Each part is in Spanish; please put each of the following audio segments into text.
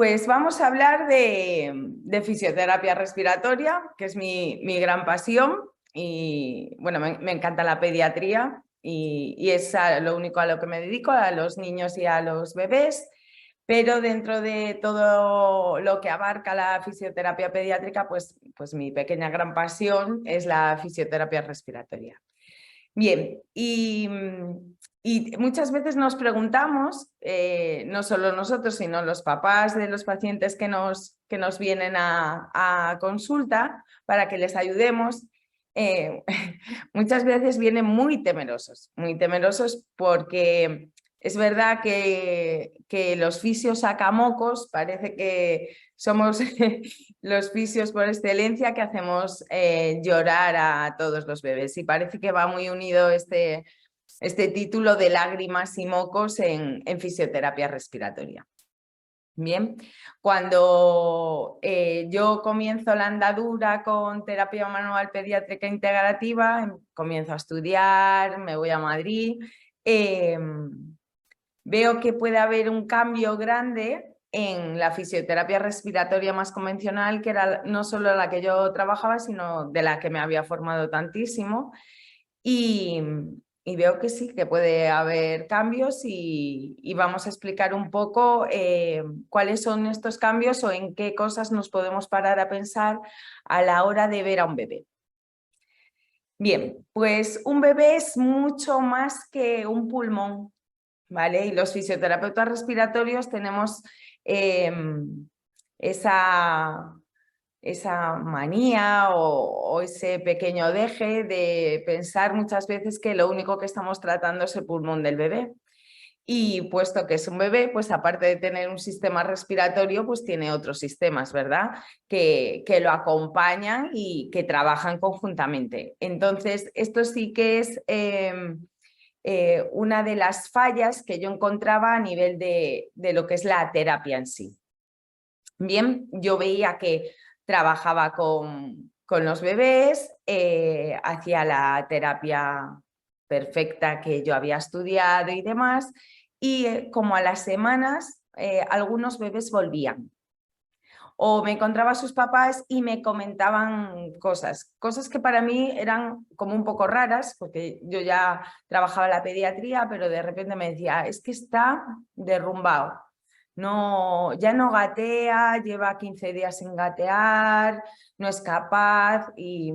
Pues vamos a hablar de fisioterapia respiratoria, que es mi gran pasión. Y bueno, me encanta la pediatría y es lo único a lo que me dedico, a los niños y a los bebés. Pero dentro de todo lo que abarca la fisioterapia pediátrica, pues mi pequeña gran pasión es la fisioterapia respiratoria. Bien, y muchas veces nos preguntamos, no solo nosotros, sino los papás de los pacientes que nos vienen a consulta para que les ayudemos, muchas veces vienen muy temerosos porque es verdad que los fisios sacamocos parece que somos los fisios por excelencia que hacemos llorar a todos los bebés, y parece que va muy unido este título de lágrimas y mocos en fisioterapia respiratoria. Bien, cuando yo comienzo la andadura con terapia manual pediátrica integrativa, comienzo a estudiar, me voy a Madrid, veo que puede haber un cambio grande en la fisioterapia respiratoria más convencional, que era no solo la que yo trabajaba, sino de la que me había formado tantísimo. Y veo que sí, que puede haber cambios y vamos a explicar un poco cuáles son estos cambios o en qué cosas nos podemos parar a pensar a la hora de ver a un bebé. Bien, pues un bebé es mucho más que un pulmón, ¿vale? Y los fisioterapeutas respiratorios tenemos esa manía o ese pequeño deje de pensar muchas veces que lo único que estamos tratando es el pulmón del bebé. Y puesto que es un bebé, pues aparte de tener un sistema respiratorio, pues tiene otros sistemas, ¿verdad? Que lo acompañan y que trabajan conjuntamente. Entonces, esto sí que es una de las fallas que yo encontraba a nivel de lo que es la terapia en sí. Bien, yo veía que trabajaba con los bebés, hacía la terapia perfecta que yo había estudiado y demás, y como a las semanas algunos bebés volvían. O me encontraba a sus papás y me comentaban cosas que para mí eran como un poco raras, porque yo ya trabajaba en la pediatría, pero de repente me decía, es que está derrumbado. No, ya no gatea, lleva 15 días sin gatear, no es capaz y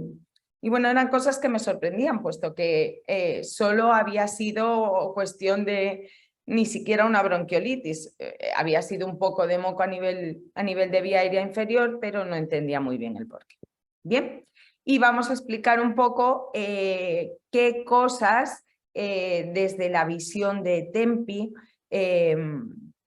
bueno, eran cosas que me sorprendían, puesto que solo había sido cuestión de ni siquiera una bronquiolitis, había sido un poco de moco a nivel de vía aérea inferior, pero no entendía muy bien el porqué. Bien, y vamos a explicar un poco qué cosas desde la visión de Tempi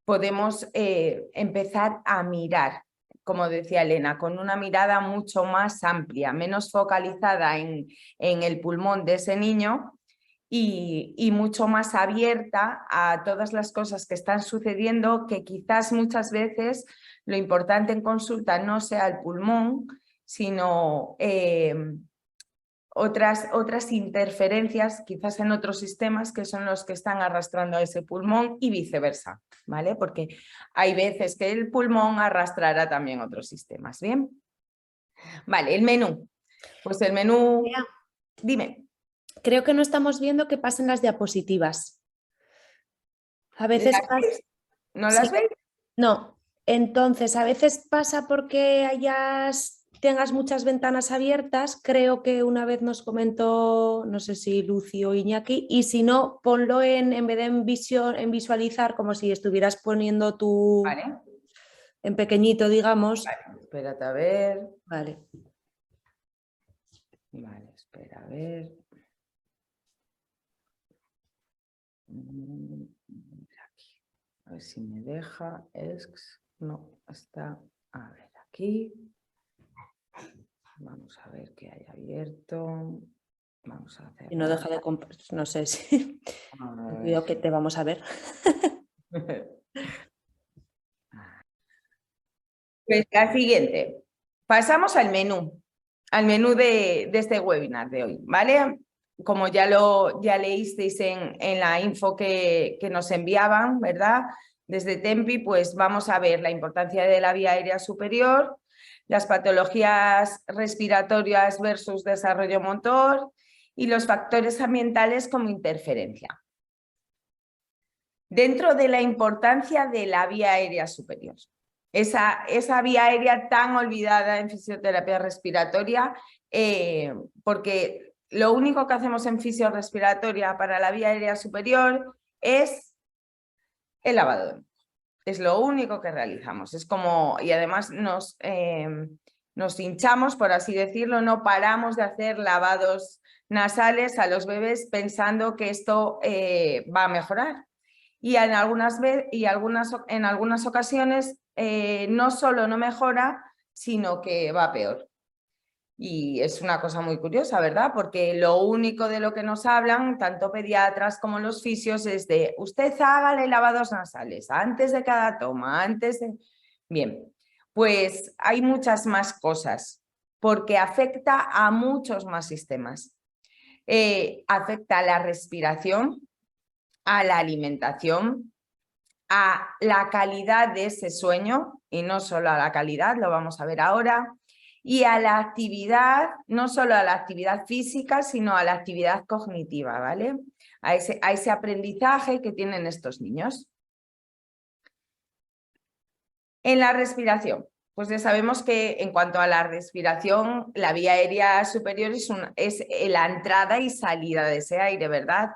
podemos empezar a mirar, como decía Elena, con una mirada mucho más amplia, menos focalizada en el pulmón de ese niño y mucho más abierta a todas las cosas que están sucediendo, que quizás muchas veces lo importante en consulta no sea el pulmón, sino otras interferencias quizás en otros sistemas que son los que están arrastrando a ese pulmón y viceversa, ¿vale? Porque hay veces que el pulmón arrastrará también otros sistemas, ¿bien? Vale, el menú. Pues el menú... Dime. Creo que no estamos viendo que pasen las diapositivas. A veces ¿No las veis? No. Entonces, a veces pasa porque tengas muchas ventanas abiertas. Creo que una vez nos comentó, no sé si Lucy o Iñaki, y si no, ponlo en vez de en visualizar, como si estuvieras poniendo tu... Vale. En pequeñito, digamos. Vale, espérate a ver. Vale. Vale, espera a ver. Aquí. A ver si me deja. No, está. A ver, aquí. Vamos a ver qué hay abierto. Vamos a hacer. Y no deja de compartir, no sé si. Cuidado que te vamos a ver. Pues la siguiente. Pasamos al menú de este webinar de hoy, ¿vale? Como ya leísteis en la info que nos enviaban, ¿verdad? Desde Tempi pues vamos a ver la importancia de la vía aérea superior, las patologías respiratorias versus desarrollo motor y los factores ambientales como interferencia. Dentro de la importancia de la vía aérea superior, esa vía aérea tan olvidada en fisioterapia respiratoria, porque lo único que hacemos en fisiorrespiratoria para la vía aérea superior es el lavado. Es lo único que realizamos. Es como, y además nos hinchamos, por así decirlo, no paramos de hacer lavados nasales a los bebés pensando que esto va a mejorar. Y en algunas ocasiones no solo no mejora, sino que va peor. Y es una cosa muy curiosa, ¿verdad? Porque lo único de lo que nos hablan, tanto pediatras como los fisios, es de usted hágale lavados nasales antes de cada toma, antes de... Bien, pues hay muchas más cosas, porque afecta a muchos más sistemas. Afecta a la respiración, a la alimentación, a la calidad de ese sueño, y no solo a la calidad, lo vamos a ver ahora, y a la actividad, no solo a la actividad física, sino a la actividad cognitiva, ¿vale? A ese aprendizaje que tienen estos niños. En la respiración, pues ya sabemos que en cuanto a la respiración, la vía aérea superior es la entrada y salida de ese aire, ¿verdad?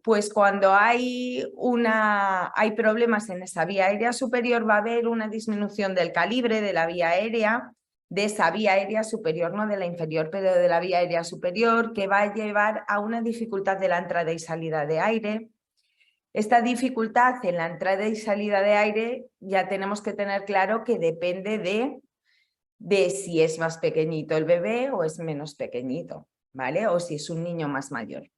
Pues cuando hay problemas en esa vía aérea superior va a haber una disminución del calibre de la vía aérea, de esa vía aérea superior, no de la inferior, pero de la vía aérea superior, que va a llevar a una dificultad de la entrada y salida de aire. Esta dificultad en la entrada y salida de aire ya tenemos que tener claro que depende de si es más pequeñito el bebé o es menos pequeñito, ¿vale? O si es un niño más mayor.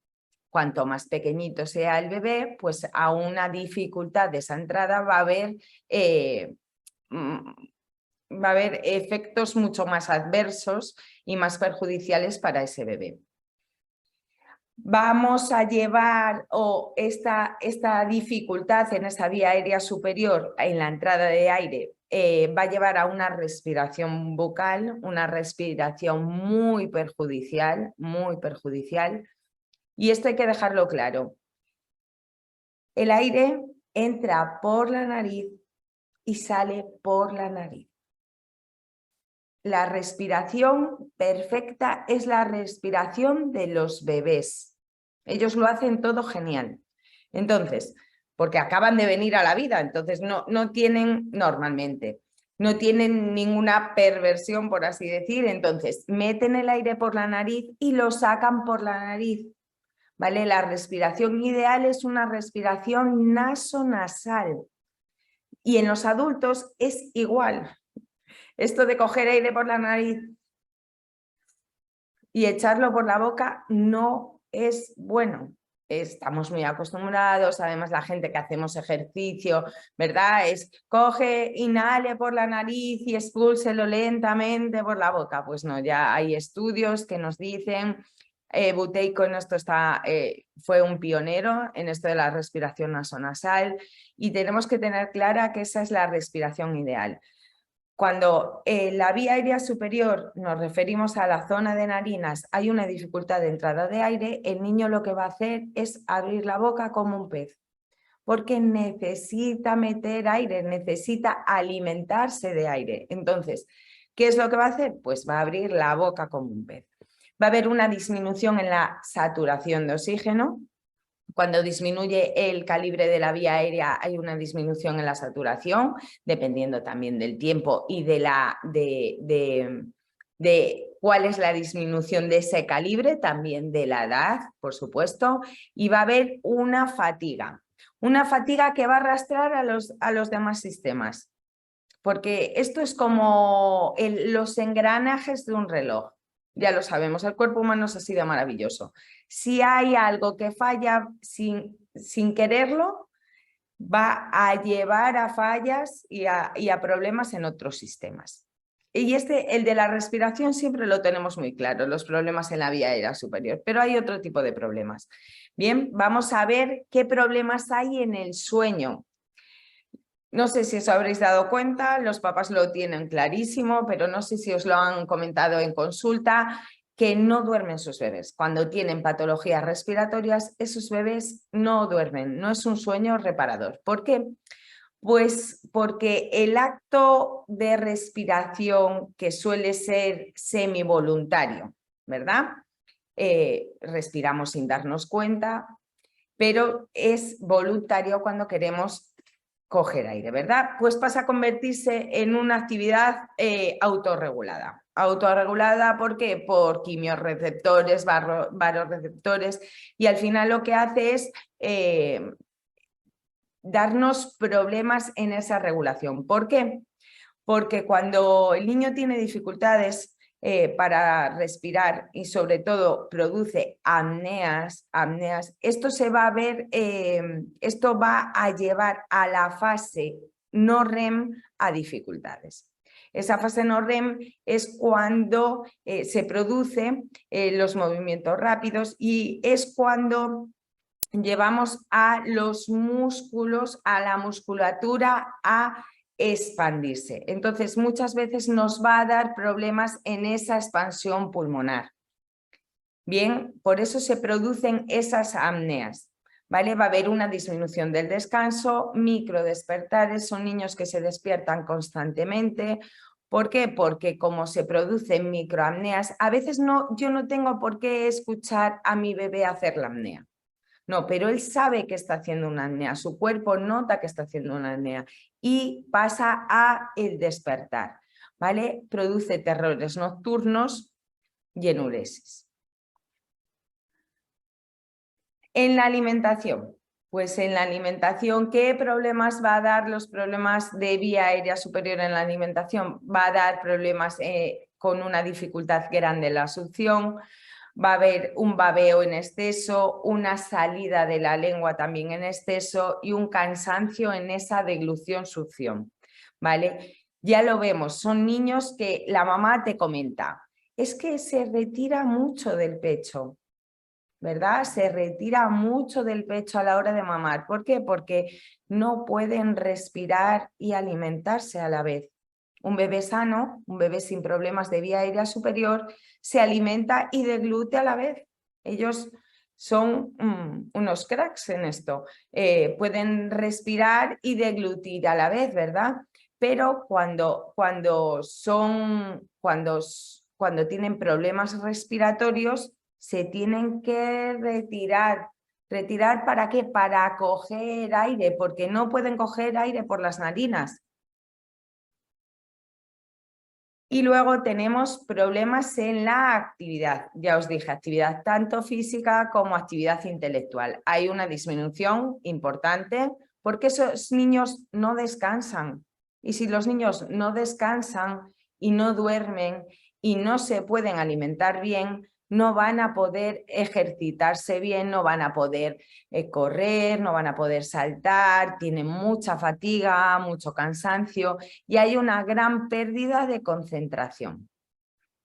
Cuanto más pequeñito sea el bebé, pues a una dificultad de esa entrada va a haber efectos mucho más adversos y más perjudiciales para ese bebé. Vamos a llevar esta dificultad en esa vía aérea superior en la entrada de aire, va a llevar a una respiración bucal, una respiración muy perjudicial, y esto hay que dejarlo claro. El aire entra por la nariz y sale por la nariz. La respiración perfecta es la respiración de los bebés. Ellos lo hacen todo genial. Entonces, porque acaban de venir a la vida, entonces no tienen normalmente, no tienen ninguna perversión, por así decir. Entonces, meten el aire por la nariz y lo sacan por la nariz. ¿Vale? La respiración ideal es una respiración nasonasal. Y en los adultos es igual. Esto de coger aire por la nariz y echarlo por la boca no es bueno. Estamos muy acostumbrados, además la gente que hacemos ejercicio, ¿verdad? Es coge, inhale por la nariz y expúlselo lentamente por la boca. Pues no, ya hay estudios que nos dicen... Buteyko en esto fue un pionero en esto de la respiración nasonasal y tenemos que tener clara que esa es la respiración ideal. Cuando la vía aérea superior nos referimos a la zona de narinas, hay una dificultad de entrada de aire, el niño lo que va a hacer es abrir la boca como un pez, porque necesita meter aire, necesita alimentarse de aire. Entonces, ¿qué es lo que va a hacer? Pues va a abrir la boca como un pez. Va a haber una disminución en la saturación de oxígeno. Cuando disminuye el calibre de la vía aérea hay una disminución en la saturación, dependiendo también del tiempo y de cuál es la disminución de ese calibre, también de la edad, por supuesto, y va a haber una fatiga que va a arrastrar a los demás sistemas, porque esto es como los engranajes de un reloj. Ya lo sabemos, el cuerpo humano es así de maravilloso. Si hay algo que falla sin quererlo, va a llevar a fallas y a problemas en otros sistemas. Y el de la respiración siempre lo tenemos muy claro, los problemas en la vía aérea superior, pero hay otro tipo de problemas. Bien, vamos a ver qué problemas hay en el sueño. No sé si os habréis dado cuenta, los papás lo tienen clarísimo, pero no sé si os lo han comentado en consulta, que no duermen sus bebés. Cuando tienen patologías respiratorias, esos bebés no duermen, no es un sueño reparador. ¿Por qué? Pues porque el acto de respiración, que suele ser semivoluntario, ¿verdad? Respiramos sin darnos cuenta, pero es voluntario cuando queremos coger aire, ¿verdad? Pues pasa a convertirse en una actividad autorregulada. Autorregulada, ¿por qué? Por quimiorreceptores, varoreceptores, y al final lo que hace es darnos problemas en esa regulación. ¿Por qué? Porque cuando el niño tiene dificultades para respirar y sobre todo produce apneas, esto se va a ver, esto va a llevar a la fase no REM a dificultades. Esa fase no REM es cuando se producen los movimientos rápidos y es cuando llevamos a los músculos, a la musculatura a expandirse. Entonces, muchas veces nos va a dar problemas en esa expansión pulmonar. Bien, por eso se producen esas apneas, ¿vale? Va a haber una disminución del descanso, microdespertares, son niños que se despiertan constantemente. ¿Por qué? Porque como se producen microapneas, a veces yo no tengo por qué escuchar a mi bebé hacer la apnea. No, pero él sabe que está haciendo una apnea, su cuerpo nota que está haciendo una apnea y pasa a el despertar, ¿vale? Produce terrores nocturnos y enuresis. En la alimentación, pues en la alimentación, ¿qué problemas va a dar los problemas de vía aérea superior en la alimentación? Va a dar problemas con una dificultad grande en la succión, va a haber un babeo en exceso, una salida de la lengua también en exceso y un cansancio en esa deglución-succión, ¿vale? Ya lo vemos, son niños que la mamá te comenta, es que se retira mucho del pecho, ¿verdad? Se retira mucho del pecho a la hora de mamar. ¿Por qué? Porque no pueden respirar y alimentarse a la vez. Un bebé sano, un bebé sin problemas de vía aérea superior, se alimenta y deglute a la vez. Ellos son unos cracks en esto. Pueden respirar y deglutir a la vez, ¿verdad? Pero cuando tienen problemas respiratorios, se tienen que retirar. ¿Retirar para qué? Para coger aire, porque no pueden coger aire por las narinas. Y luego tenemos problemas en la actividad. Ya os dije, actividad tanto física como actividad intelectual. Hay una disminución importante porque esos niños no descansan. Y si los niños no descansan y no duermen y no se pueden alimentar bien, no van a poder ejercitarse bien, no van a poder correr, no van a poder saltar, tienen mucha fatiga, mucho cansancio y hay una gran pérdida de concentración.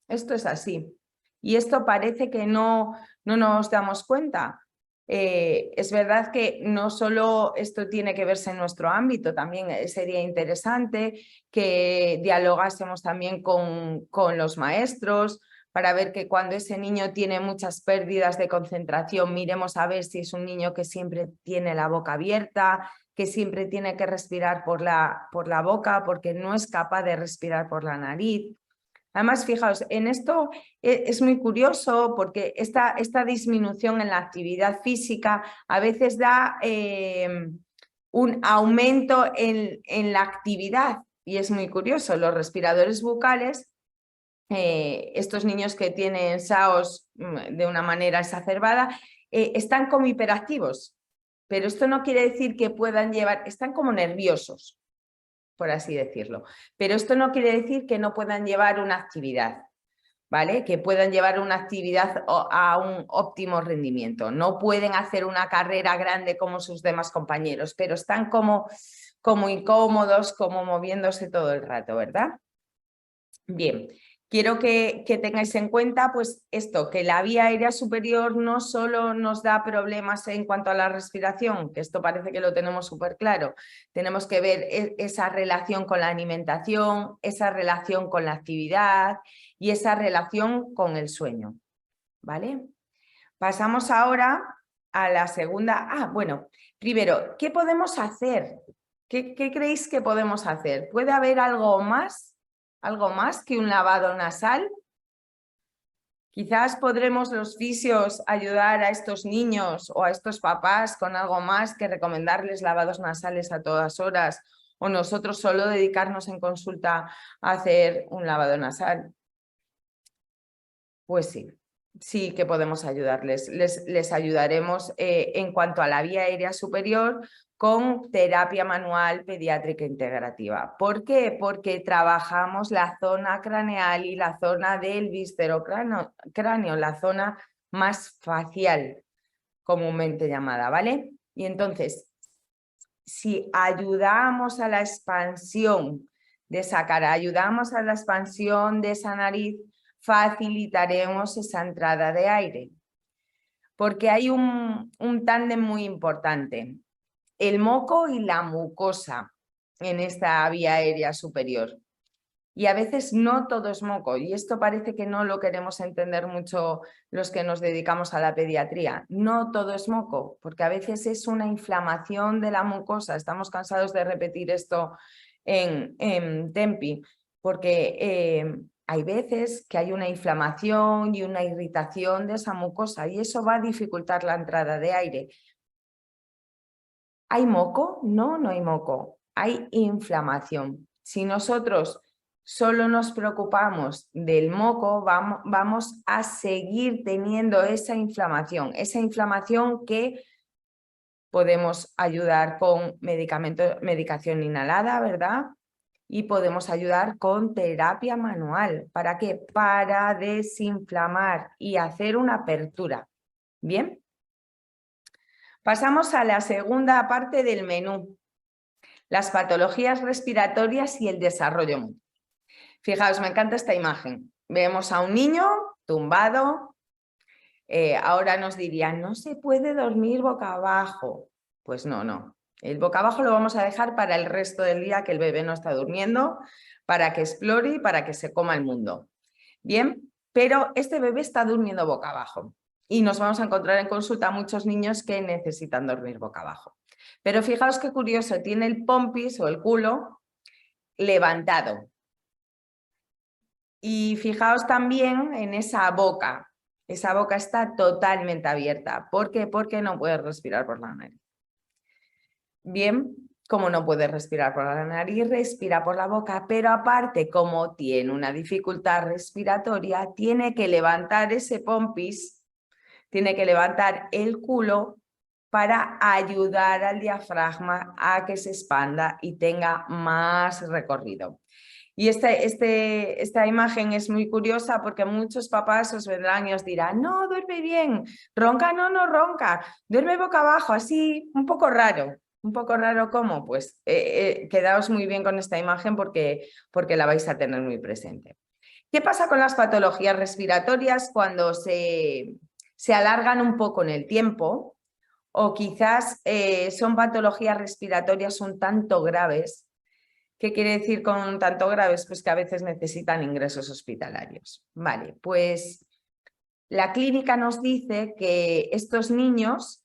Esto es así. Y esto parece que no nos damos cuenta. Es verdad que no solo esto tiene que verse en nuestro ámbito, también sería interesante que dialogásemos también con los maestros para ver que cuando ese niño tiene muchas pérdidas de concentración, miremos a ver si es un niño que siempre tiene la boca abierta, que siempre tiene que respirar por la boca porque no es capaz de respirar por la nariz. Además, fijaos, en esto es muy curioso porque esta disminución en la actividad física a veces da un aumento en la actividad y es muy curioso. Los respiradores bucales, estos niños que tienen SAOS de una manera exacerbada, están como hiperactivos, pero esto no quiere decir que puedan llevar, están como nerviosos, por así decirlo. Pero esto no quiere decir que no puedan llevar una actividad, ¿vale? Que puedan llevar una actividad a un óptimo rendimiento. No pueden hacer una carrera grande como sus demás compañeros, pero están como incómodos, como moviéndose todo el rato, ¿verdad? Bien, quiero que tengáis en cuenta pues esto, que la vía aérea superior no solo nos da problemas en cuanto a la respiración, que esto parece que lo tenemos súper claro, tenemos que ver esa relación con la alimentación, esa relación con la actividad y esa relación con el sueño, ¿vale? Pasamos ahora a la segunda. Bueno, primero, ¿qué podemos hacer? ¿Qué creéis que podemos hacer? ¿Puede haber algo más? ¿Algo más que un lavado nasal? Quizás podremos los fisios ayudar a estos niños o a estos papás con algo más que recomendarles lavados nasales a todas horas, o nosotros solo dedicarnos en consulta a hacer un lavado nasal. Pues sí, sí que podemos ayudarles. Les ayudaremos en cuanto a la vía aérea superior con terapia manual pediátrica integrativa. ¿Por qué? Porque trabajamos la zona craneal y la zona del viscerocráneo, la zona más facial, comúnmente llamada, ¿vale? Y entonces, si ayudamos a la expansión de esa cara, ayudamos a la expansión de esa nariz, facilitaremos esa entrada de aire. Porque hay un tándem muy importante, el moco y la mucosa en esta vía aérea superior. Y a veces no todo es moco, y esto parece que no lo queremos entender mucho los que nos dedicamos a la pediatría. No todo es moco, porque a veces es una inflamación de la mucosa. Estamos cansados de repetir esto en Tempi, porque hay veces que hay una inflamación y una irritación de esa mucosa, y eso va a dificultar la entrada de aire. ¿Hay moco? No, no hay moco. Hay inflamación. Si nosotros solo nos preocupamos del moco, vamos a seguir teniendo esa inflamación que podemos ayudar con medicación inhalada, ¿verdad? Y podemos ayudar con terapia manual. ¿Para qué? Para desinflamar y hacer una apertura. ¿Bien? Pasamos a la segunda parte del menú. Las patologías respiratorias y el desarrollo motor. Fijaos, me encanta esta imagen. Vemos a un niño tumbado. Ahora nos dirían, no se puede dormir boca abajo. Pues no, no. El boca abajo lo vamos a dejar para el resto del día que el bebé no está durmiendo, para que explore y para que se coma el mundo. Bien, pero este bebé está durmiendo boca abajo. Y nos vamos a encontrar en consulta a muchos niños que necesitan dormir boca abajo. Pero fijaos qué curioso, tiene el pompis o el culo levantado. Y fijaos también en esa boca está totalmente abierta. ¿Por qué? Porque no puede respirar por la nariz. Bien, como no puede respirar por la nariz, respira por la boca, pero aparte, como tiene una dificultad respiratoria, tiene que levantar ese pompis, tiene que levantar el culo para ayudar al diafragma a que se expanda y tenga más recorrido. Y esta imagen es muy curiosa porque muchos papás os vendrán y os dirán, no, duerme bien, ronca, no, no ronca, duerme boca abajo, así, un poco raro. Un poco raro, ¿cómo? Pues quedaos muy bien con esta imagen porque la vais a tener muy presente. ¿Qué pasa con las patologías respiratorias cuando se alargan un poco en el tiempo? O quizás son patologías respiratorias un tanto graves. ¿Qué quiere decir con tanto graves? Pues que a veces necesitan ingresos hospitalarios. Vale, pues la clínica nos dice que estos niños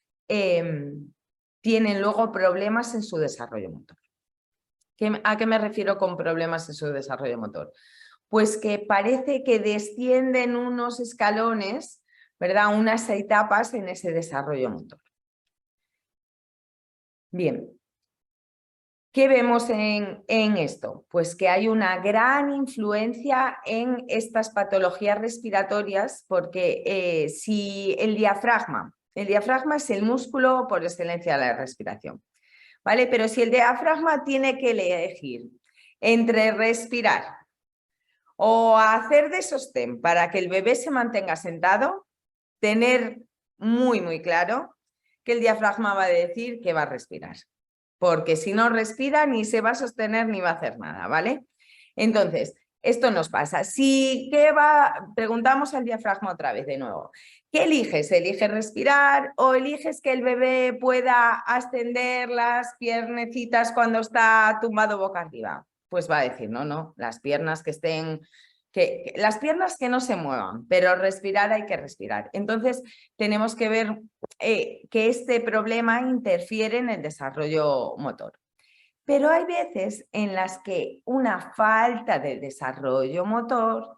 tienen luego problemas en su desarrollo motor. ¿A qué me refiero con problemas en su desarrollo motor? Pues que parece que descienden unos escalones, ¿verdad? Unas etapas en ese desarrollo motor. Bien. ¿Qué vemos en esto? Pues que hay una gran influencia en estas patologías respiratorias porque si el diafragma es el músculo por excelencia de la respiración, ¿vale? Pero si el diafragma tiene que elegir entre respirar o hacer de sostén para que el bebé se mantenga sentado, tener muy, muy claro que el diafragma va a decir que va a respirar. Porque si no respira ni se va a sostener ni va a hacer nada, ¿vale? Entonces, esto nos pasa. Preguntamos al diafragma otra vez de nuevo. ¿Qué eliges? ¿Eliges respirar o eliges que el bebé pueda ascender las piernecitas cuando está tumbado boca arriba? Pues va a decir, no, las piernas que estén, las piernas que no se muevan, pero respirar hay que respirar. Entonces tenemos que ver que este problema interfiere en el desarrollo motor. Pero hay veces en las que una falta de desarrollo motor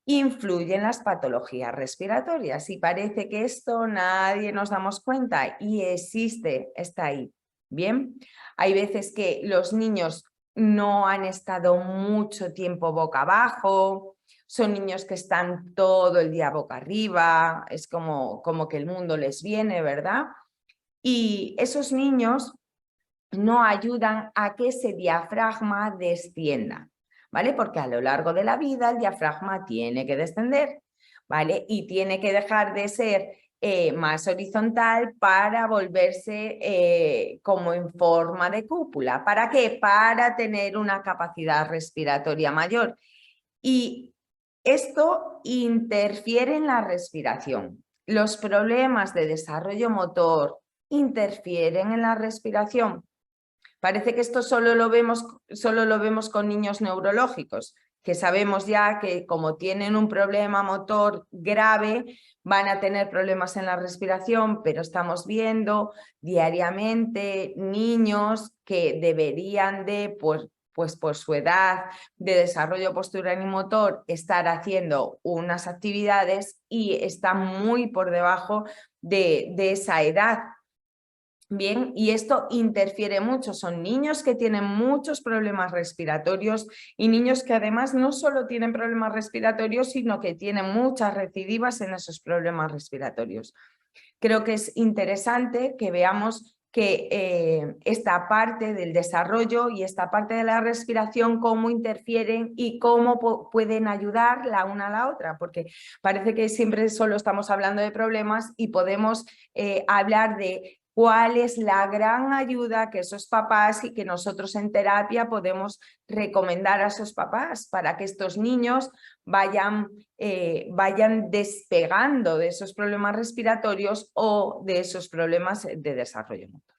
influye en las patologías respiratorias y parece que esto nadie nos damos cuenta y existe, está ahí. Bien, hay veces que los niños no han estado mucho tiempo boca abajo, son niños que están todo el día boca arriba, es como que el mundo les viene, ¿verdad? Y esos niños no ayudan a que ese diafragma descienda, ¿vale? Porque a lo largo de la vida el diafragma tiene que descender, ¿vale? Y tiene que dejar de ser más horizontal para volverse como en forma de cúpula. ¿Para qué? Para tener una capacidad respiratoria mayor. Y esto interfiere en la respiración. Los problemas de desarrollo motor interfieren en la respiración. Parece que esto solo lo vemos con niños neurológicos, que sabemos ya que como tienen un problema motor grave, van a tener problemas en la respiración, pero estamos viendo diariamente niños que deberían de, pues por su edad de desarrollo postural y motor, estar haciendo unas actividades y están muy por debajo de esa edad. Bien, y esto interfiere mucho. Son niños que tienen muchos problemas respiratorios y niños que además no solo tienen problemas respiratorios, sino que tienen muchas recidivas en esos problemas respiratorios. Creo que es interesante que veamos que esta parte del desarrollo y esta parte de la respiración, cómo interfieren y cómo pueden ayudar la una a la otra, porque parece que siempre solo estamos hablando de problemas y podemos hablar de cuál es la gran ayuda que esos papás y que nosotros en terapia podemos recomendar a esos papás para que estos niños vayan despegando de esos problemas respiratorios o de esos problemas de desarrollo motor.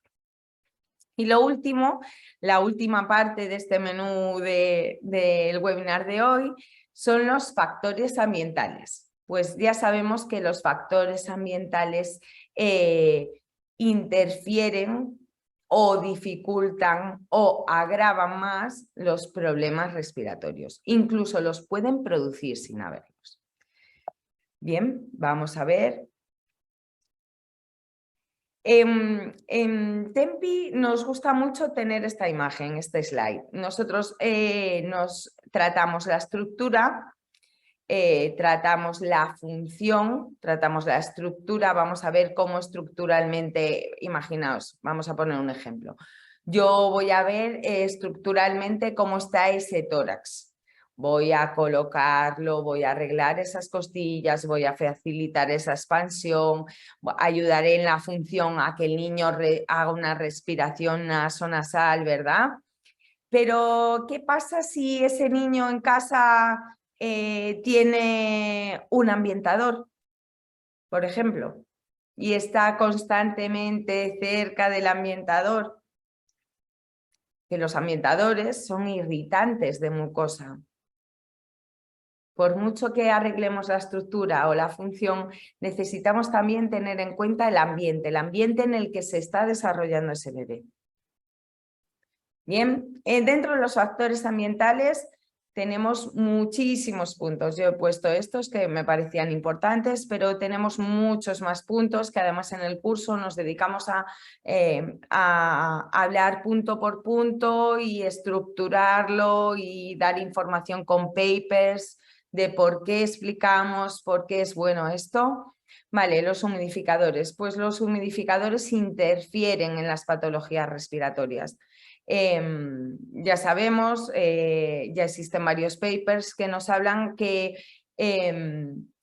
Y lo último, la última parte de este menú del webinar de hoy son los factores ambientales. Pues ya sabemos que los factores ambientales interfieren o dificultan o agravan más los problemas respiratorios. Incluso los pueden producir sin haberlos. Bien, vamos a ver. En Tempi nos gusta mucho tener esta imagen, este slide. Nosotros nos tratamos la estructura, tratamos la función, tratamos la estructura. Vamos a ver cómo estructuralmente, imaginaos, vamos a poner un ejemplo. Yo voy a ver estructuralmente cómo está ese tórax. Voy a colocarlo, voy a arreglar esas costillas, voy a facilitar esa expansión, ayudaré en la función a que el niño haga una respiración nasonasal, ¿verdad? Pero, ¿qué pasa si ese niño en casa tiene un ambientador, por ejemplo, y está constantemente cerca del ambientador? Que los ambientadores son irritantes de mucosa. Por mucho que arreglemos la estructura o la función, necesitamos también tener en cuenta el ambiente en el que se está desarrollando ese bebé. Bien, dentro de los factores ambientales tenemos muchísimos puntos. Yo he puesto estos que me parecían importantes, pero tenemos muchos más puntos que además en el curso nos dedicamos a hablar punto por punto y estructurarlo y dar información con papers de por qué explicamos, por qué es bueno esto. Vale, los humidificadores. Pues los humidificadores interfieren en las patologías respiratorias. Ya sabemos, ya existen varios papers que nos hablan que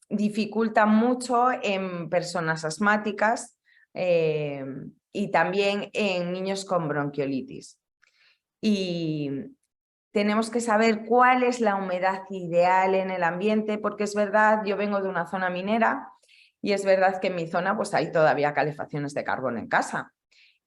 dificultan mucho en personas asmáticas y también en niños con bronquiolitis. Y tenemos que saber cuál es la humedad ideal en el ambiente, porque es verdad, yo vengo de una zona minera y es verdad que en mi zona pues hay todavía calefacciones de carbón en casa.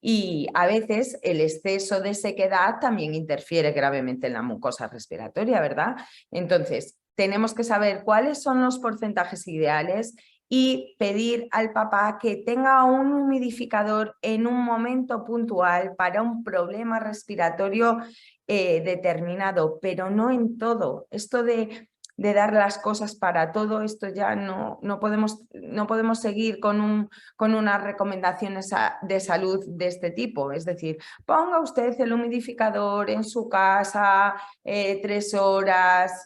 Y a veces el exceso de sequedad también interfiere gravemente en la mucosa respiratoria, ¿verdad? Entonces, tenemos que saber cuáles son los porcentajes ideales y pedir al papá que tenga un humidificador en un momento puntual para un problema respiratorio determinado, pero no en todo. Esto de dar las cosas para todo, esto ya no podemos seguir con unas recomendaciones de salud de este tipo. Es decir, ponga usted el humidificador en su casa 3 horas,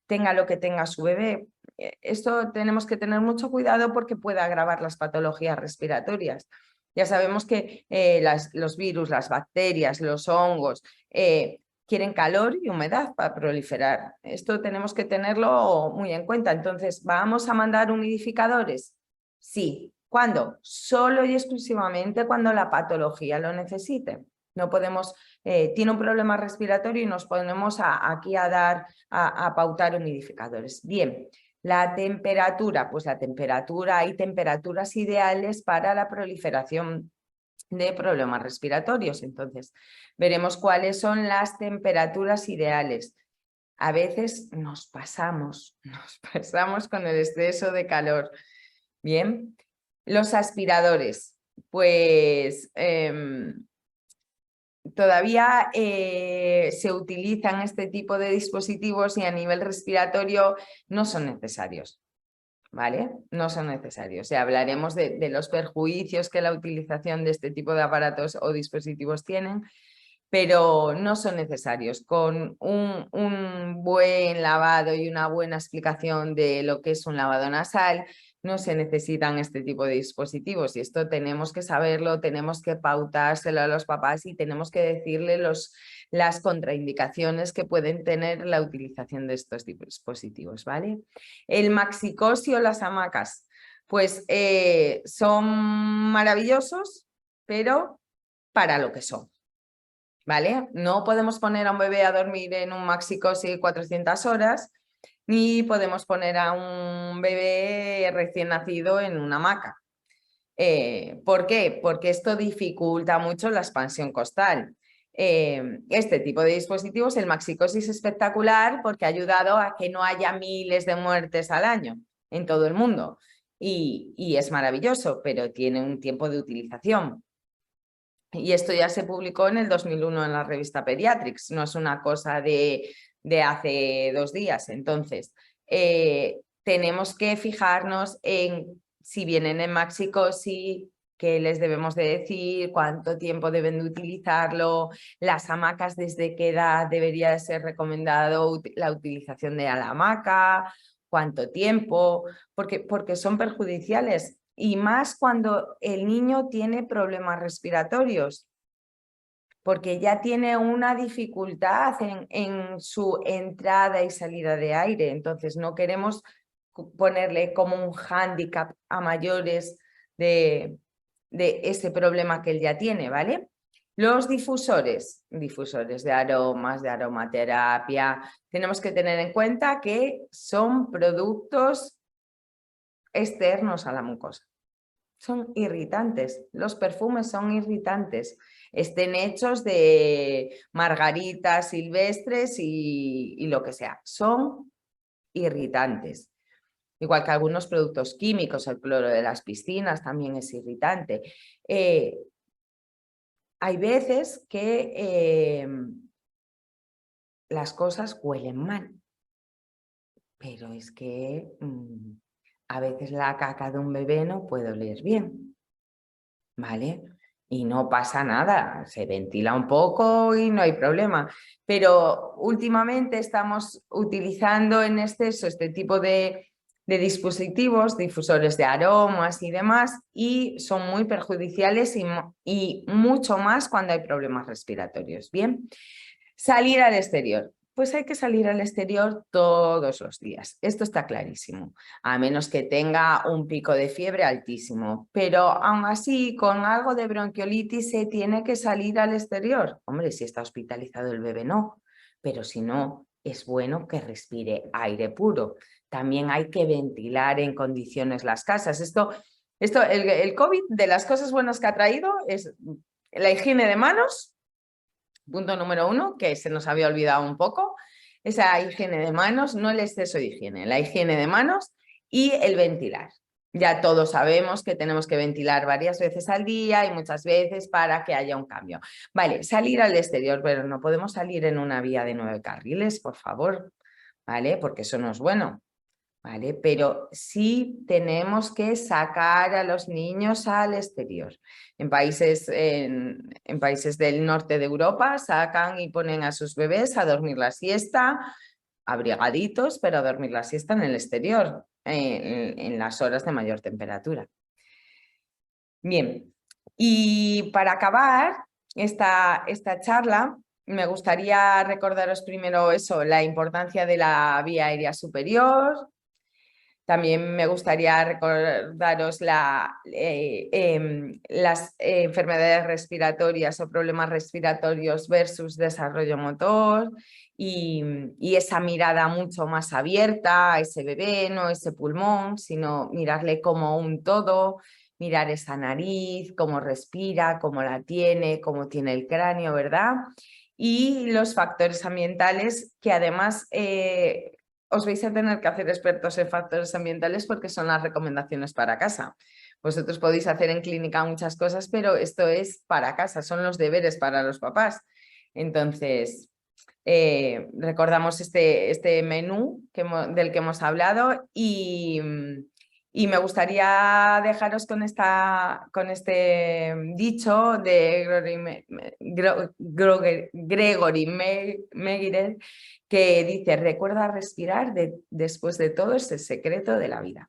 tenga lo que tenga su bebé. Esto tenemos que tener mucho cuidado porque puede agravar las patologías respiratorias. Ya sabemos que los virus, las bacterias, los hongos quieren calor y humedad para proliferar. Esto tenemos que tenerlo muy en cuenta. Entonces, ¿vamos a mandar humidificadores? Sí. ¿Cuándo? Solo y exclusivamente cuando la patología lo necesite. No podemos, tiene un problema respiratorio y nos ponemos aquí a pautar humidificadores. Bien, la temperatura, pues la temperatura, hay temperaturas ideales para la proliferación de problemas respiratorios. Entonces, veremos cuáles son las temperaturas ideales. A veces nos pasamos con el exceso de calor. Bien, los aspiradores, pues todavía se utilizan este tipo de dispositivos y a nivel respiratorio no son necesarios. ¿Vale? No son necesarios. O sea, hablaremos de los perjuicios que la utilización de este tipo de aparatos o dispositivos tienen, pero no son necesarios. Con un buen lavado y una buena explicación de lo que es un lavado nasal, no se necesitan este tipo de dispositivos y esto tenemos que saberlo, tenemos que pautárselo a los papás y tenemos que decirle las contraindicaciones que pueden tener la utilización de estos dispositivos, ¿vale? El Maxi-Cosi o las hamacas, pues son maravillosos, pero para lo que son. ¿Vale? No podemos poner a un bebé a dormir en un Maxi-Cosi 400 horas, ni podemos poner a un bebé recién nacido en una hamaca. ¿Por qué? Porque esto dificulta mucho la expansión costal. Este tipo de dispositivos, el Maxi-Cosi es espectacular porque ha ayudado a que no haya miles de muertes al año en todo el mundo. Y es maravilloso, pero tiene un tiempo de utilización. Y esto ya se publicó en el 2001 en la revista Pediatrics, no es una cosa de hace 2 días. Entonces, tenemos que fijarnos en si vienen en Maxi-Cosi, qué les debemos de decir, cuánto tiempo deben de utilizarlo, las hamacas, desde qué edad debería de ser recomendado la utilización de la hamaca, cuánto tiempo, porque son perjudiciales. Y más cuando el niño tiene problemas respiratorios, porque ya tiene una dificultad en su entrada y salida de aire. Entonces no queremos ponerle como un hándicap a mayores de ese problema que él ya tiene, ¿vale? Los difusores de aromas, de aromaterapia, tenemos que tener en cuenta que son productos externos a la mucosa. Son irritantes, los perfumes son irritantes, estén hechos de margaritas silvestres y lo que sea, son irritantes. Igual que algunos productos químicos, el cloro de las piscinas también es irritante. Hay veces que las cosas huelen mal, pero es que a veces la caca de un bebé no puede oler bien, ¿vale? Y no pasa nada, se ventila un poco y no hay problema. Pero últimamente estamos utilizando en exceso este tipo de dispositivos, difusores de aromas y demás, y son muy perjudiciales y mucho más cuando hay problemas respiratorios. Bien, salir al exterior. Pues hay que salir al exterior todos los días. Esto está clarísimo, a menos que tenga un pico de fiebre altísimo. Pero aún así, con algo de bronquiolitis se tiene que salir al exterior. Hombre, si está hospitalizado el bebé, no. pero si no, es bueno que respire aire puro. También hay que ventilar en condiciones las casas. El COVID, de las cosas buenas que ha traído, es la higiene de manos, punto número 1, que se nos había olvidado un poco. Esa higiene de manos, no el exceso de higiene, la higiene de manos y el ventilar. Ya todos sabemos que tenemos que ventilar varias veces al día y muchas veces para que haya un cambio. Vale, salir al exterior, pero no podemos salir en una vía de 9 carriles, por favor, ¿vale? Porque eso no es bueno. ¿Vale? Pero sí tenemos que sacar a los niños al exterior. En países del norte de Europa sacan y ponen a sus bebés a dormir la siesta, abrigaditos, pero a dormir la siesta en el exterior, en las horas de mayor temperatura. Bien, y para acabar esta charla, me gustaría recordaros primero eso, la importancia de la vía aérea superior. También me gustaría recordaros las enfermedades respiratorias o problemas respiratorios versus desarrollo motor y esa mirada mucho más abierta a ese bebé, no ese pulmón, sino mirarle como un todo, mirar esa nariz, cómo respira, cómo la tiene, cómo tiene el cráneo, ¿verdad? Y los factores ambientales que además os vais a tener que hacer expertos en factores ambientales porque son las recomendaciones para casa. Vosotros podéis hacer en clínica muchas cosas, pero esto es para casa, son los deberes para los papás. Entonces, recordamos este menú del que hemos hablado y me gustaría dejaros con este dicho de Gregory Megirer, que dice: recuerda respirar, después de todo es el secreto de la vida.